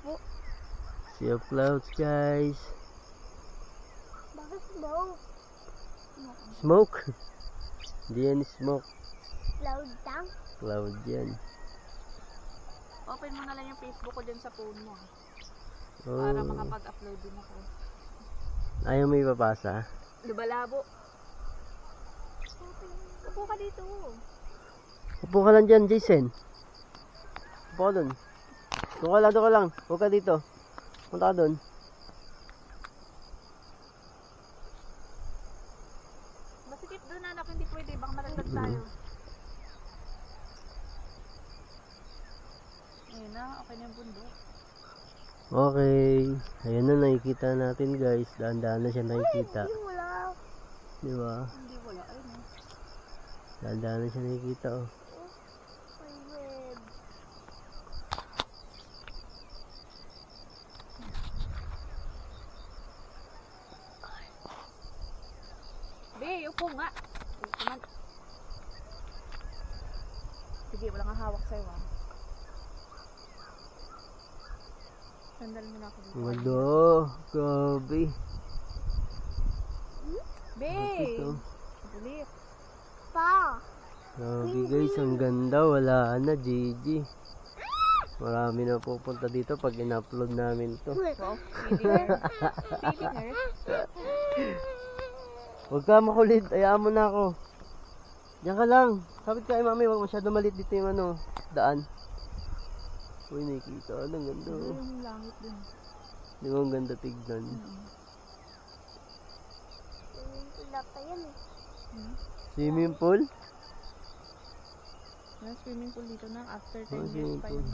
po. Sea of clouds, guys. Bakit smoke? Smoke? Hindi yan smoke. Loud lang? Cloud yan. Open mo na lang yung Facebook ko dyan sa phone mo. Oh. Para makapag-upload din ako. Ayaw mo ipapasa? Lubalabo. Upo ka dito. Upo ka lang dyan, Jason. Upo ka dun. Doon ka lang. Huwag ka dito. Punta ka dun. Masikip doon anak, hindi pwede. Baka malaglag tayo. Ayun na, okay na yung bundok. Okay. Ayan na, nakikita natin, guys. Daan-daan na siya nakikita. Hindi wala. Di ba? Hindi wala. Ayun na. Daan-daan na siya nakikita, oh. My web. Be, upo nga. Kuman. Sige, wala nga hawak sa'yo ah. Sandal mo na ako dito. Wala. Grabe. Be! Bakit, oh? Ulit. Pa. Grabe, guys. Ang ganda. Wala na, GG. Marami na pupunta dito pag in-upload namin to. Wow, feeling her. Feeling her. Huwag ka makulit. Ayaan mo na ako. Diyan ka lang. Kapit ka, mami. Huwag masyado malit dito yung ano, daan. Uy, nakikita. Ang ganda. Oh. Yung langit dun. Di ba ang ganda tignan? Wala pa yan eh. Swimming pool? May swimming pool dito na after 10 Oh, years swimming pa pool. yun.